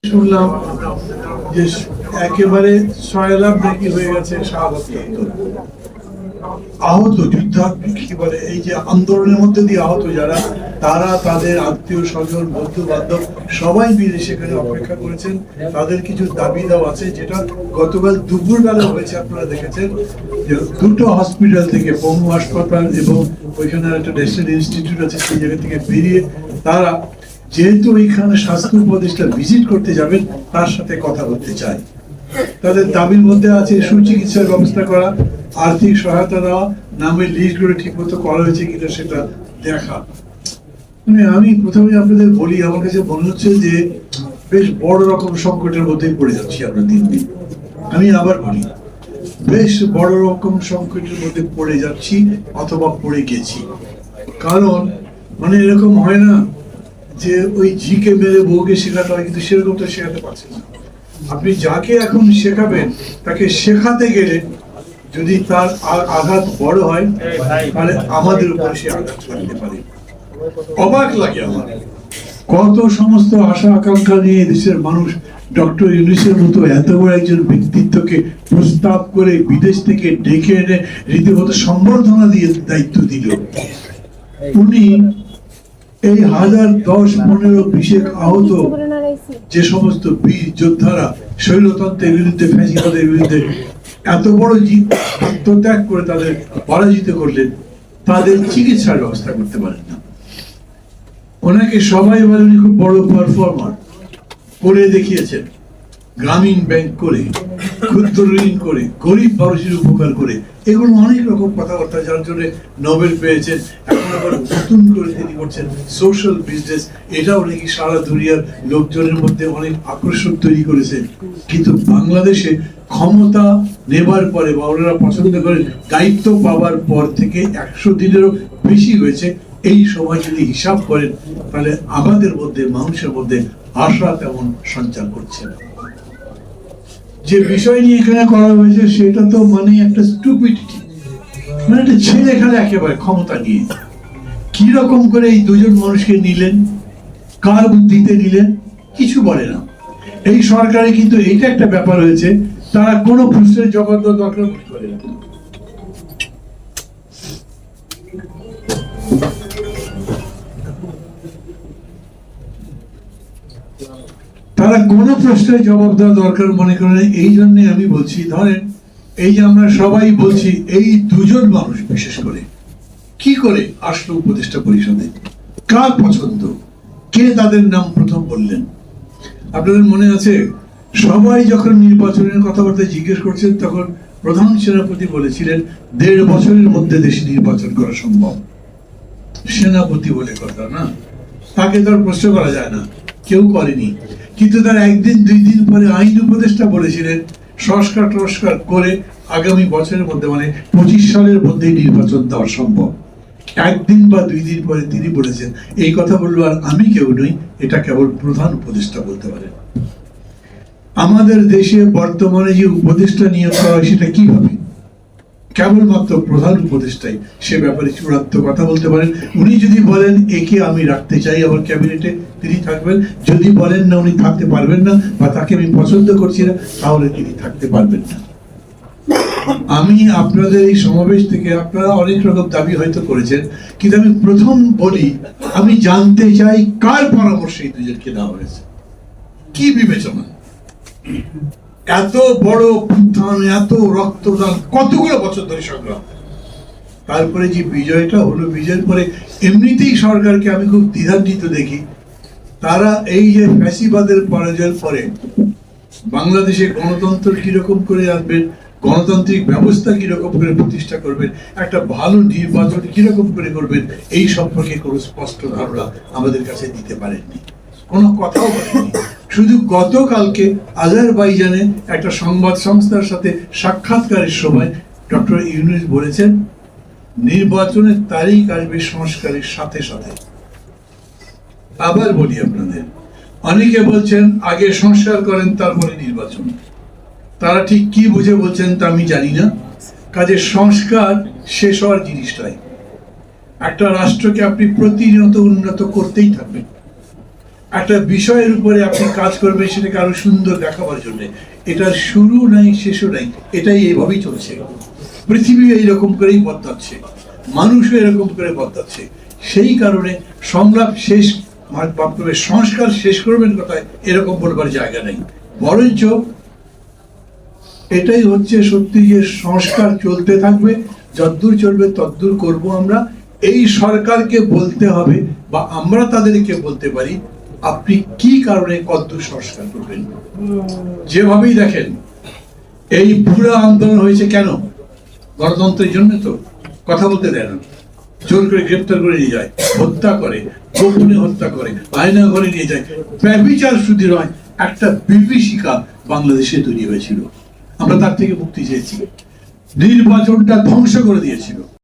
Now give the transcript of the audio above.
শুনলাম যে একেবারে 6 লাখ নাকি হয়ে গেছে আহত যুদ্ধাহত কি বলে, এই যে আন্দোলনের মধ্যে দিয়ে আহত যারা, তারা তাদের আত্মীয় স্বজন বন্ধু বান্ধব সবাই মিলে সেখানে অপেক্ষা করেছেন। তাদের কিছু দাবি দাও আছে, যেটা গতকাল দুপুর বেলা হয়েছে। আপনারা দেখেছেন যে দুটো হসপিটাল থেকে, পঙ্গু হাসপাতাল এবং ওইখানে একটা ন্যাশনাল ইনস্টিটিউট আছে, সেই জায়গা থেকে বেরিয়ে তারা যেহেতু ওইখানে স্বাস্থ্য উপদেষ্টা ভিজিট করতে যাবেন, তার সাথে কথা বলতে চায়। তাদের দাবির মধ্যে আছে সুচিকিৎসার ব্যবস্থা করা, আর্থিক সহায়তা দেওয়া, নামের লিস্টগুলো ঠিক মতো করা হয়েছে কিনা সেটা দেখা। মানে আমি প্রথমে আপনাদের বলি, আমার কাছে মনে হচ্ছে যে বেশ বড় রকম সংকটের মধ্যেই পড়ে যাচ্ছি আমরা দিন দিন। আমি আবার বলি, বেশ বড় রকম সংকটের মধ্যে পড়ে যাচ্ছি অথবা পড়ে গেছি। কারণ মানে এরকম হয় না যে ওই ঝিকে মেরে বউকে শেখাতে হয়, কিন্তু সেরকম তো শেখাতে পারছেন না। আপনি যাকে এখন শেখাবেন, তাকে শেখাতে গেলে যদি তার আঘাত বড় হয়, তাহলে আমাদের উপরে সে আঘাত করতে পারে। অবাক লাগে আমার, কত সমস্ত আশা আকাঙ্ক্ষা নিয়ে দেশের মানুষ ডক্টর ইউনূসের মতো এত বড় একজন ব্যক্তিত্বকে প্রস্তাব করে বিদেশ থেকে ডেকে এনে রীতিমতো সম্বর্ধনা দিয়ে দায়িত্ব দিল। উনি এই 1000, 10, 15, 20 আহত যে সমস্ত বীর যোদ্ধারা শৈলতন্ত্রের বিরুদ্ধে, ফ্যাসিবাদের বিরুদ্ধে এত বড় আত্মত্যাগ করে তাদের পরাজিত করলেন, তাদের চিকিৎসার ব্যবস্থা করতে পারেন না। ওনাকে সবাই বলে উনি খুব বড় পারফর্মার, করে দেখিয়েছেন। গ্রামীণ ব্যাংক করে, ক্ষুদ্র ঋণ করে, গরিব মানুষের উপকার করে, এগুলো অনেক রকম কথাবার্তা, যার জন্য নোবেল পেয়েছেন। এখন আবার নতুন করে তিনি করছেন সোশ্যাল বিজনেস, এটাও নাকি সারা দুনিয়ার লোকজনের মধ্যে অনেক আকর্ষণ তৈরি করেছে। কিন্তু বাংলাদেশে ক্ষমতা নেবার পরে বা ওনারা পছন্দ করেন দায়িত্ব পাওয়ার পর থেকে 100 দিনেরও বেশি হয়েছে। এই সময় যদি হিসাব করেন, তাহলে আমাদের মধ্যে, মানুষের মধ্যে আশা তেমন সঞ্চার করছে না। যে বিষয় নিয়ে এখানে করা হয়েছে সেটা তো মানে একটা স্টুপিডিটি, মানে একটা ছেলে খেলা একেবারে ক্ষমতা নিয়ে। কি রকম করে এই দুজন মানুষকে নিলেন, কার বুদ্ধিতে নিলেন, কিছু বলে না। এই সরকারে কিন্তু এইটা একটা ব্যাপার হয়েছে, তারা কোনো প্রশ্নের জবাব দেওয়ার দরকার করে না। তারা কোনো প্রশ্নের জবাব দেওয়া দরকার মনে করেন। এই জন্য আমি বলছি, ধরেন এই যে আমরা সবাই বলছি, এই দুজন মানুষ বিশেষ করে কি করে আসলো উপদেষ্টা পরিষদে, কার পছন্দ, কে তাদের নাম প্রথম বললেন? আপনাদের মনে আছে, সবাই যখন নির্বাচনের কথাবার্তা জিজ্ঞেস করছেন, তখন প্রধান সেনাপতি বলেছিলেন 1.5 বছরের মধ্যে দেশে নির্বাচন করা সম্ভব। সেনাপতি বলে কথা না, তাকে তো আর প্রশ্ন করা যায় না, কেউ করেনি। কিন্তু তার 1 দিন 2 দিন পরে আইন উপদেষ্টা বলেছিলেন সংস্কার টস্কার করে আগামী বছরের মধ্যে, মানে 25 সালের মধ্যে নির্বাচন দেওয়া সম্ভব। 1 দিন বা 2 দিন পরে তিনি বলেছেন। এই কথা বলবো আর আমি কেউ নই, এটা কেবল প্রধান উপদেষ্টা বলতে পারেন। আমাদের দেশে বর্তমানে যে উপদেষ্টা নিয়োগ করা হয়, সেটা কিভাবে? কেবলমাত্র প্রধান উপদেষ্টাই সে ব্যাপারে চূড়ান্ত কথা বলতে পারেন। উনি যদি বলেন একে আমি রাখতে চাই আমার ক্যাবিনেটে, তিনি থাকবেন। যদি বলেন না উনি থাকতে পারবেন না, বা তাকে আমি পছন্দ করছি না, তাহলে তিনি থাকতে পারবেন না। আমি আপনাদের এই সমাবেশ থেকে, আপনারা অনেক রকম দাবি হয়তো করেছেন, কিন্তু আমি প্রথম বলি, আমি জানতে চাই কার পরামর্শে এই দুজনকে দেওয়া হয়েছে, কি বিবেচনা? এত বড় উত্থান, এত রক্তদান, কতগুলো বছর ধরে সংগ্রাম, তারপরে যে বিজয়টা হলো, বিজয়ের পরে এমনিতেই সরকারকে আমি খুব দ্বিধান্বিত দেখি। তারা এই যে ফ্যাসিবাদের পরাজয়ের পরে বাংলাদেশে গণতন্ত্র কিরকম করে আনবেন, গণতান্ত্রিক ব্যবস্থা কিরকম করে প্রতিষ্ঠা করবেন, একটা ভালো নির্বাচন কিরকম করে করবেন, এই সম্পর্কে কোনো স্পষ্ট ধারণা আমাদের কাছে দিতে পারেননি, কোনো কথাও বলেননি। শুধু গতকালকে আজারবাইজানে একটা সংবাদ সংস্থার সাথে সাক্ষাৎকারের সময় ডক্টর ইউনূস বলেছেন নির্বাচনের তারিখ আসবে সংস্কারের সাথে সাথে। আবার বলি আপনাদের, অনেকে বলছেন আগে সংস্কার করেন তারপরে নির্বাচন। তারা ঠিক কি বুঝে বলছেন তা আমি জানি না। কাজে সংস্কার শেষ হওয়ার জিনিসটাই, একটা রাষ্ট্রকে আপনি প্রতিনিয়ত উন্নত করতেই থাকবেন। একটা বিষয়ের উপরে আপনি কাজ করবেন সেটাকে আরো সুন্দর দেখাবার জন্য। এটার শুরু নাই শেষও নাই, এটাই এইভাবেই চলছে। পৃথিবী এইরকম করেই বদলাচ্ছে, মানুষও এরকম করে বদলাচ্ছে। সেই কারণে সংলাপ শেষ, সংস্কার শেষ করবেন কোথায় এরকম বলবার জায়গা নেই। বরঞ্চ এটাই হচ্ছে সত্যি যে সংস্কার চলতে থাকবে, যতদূর চলবে ততদূর করব আমরা। এই সরকারকে বলতে হবে বা আমরা তাদেরকে বলতে পারি আপনি কি কারণে কতদূর সংস্কার করবেন। যেভাবেই দেখেন এই পুরো আন্দোলন হয়েছে কেন? গণতন্ত্রের জন্য তো। কথা বলতে দেয় না, জোর করে গ্রেপ্তার করে নিয়ে যায়, হত্যা করে, গোপনে হত্যা করে, আয়না ঘরে নিয়ে যায়। ব্যভিচার শুধু নয়, একটা বিভীষিকা বাংলাদেশে তৈরি হয়েছিল। আমরা তার থেকে মুক্তি চেয়েছি। নির্বাচনটা ধ্বংস করে দিয়েছিল।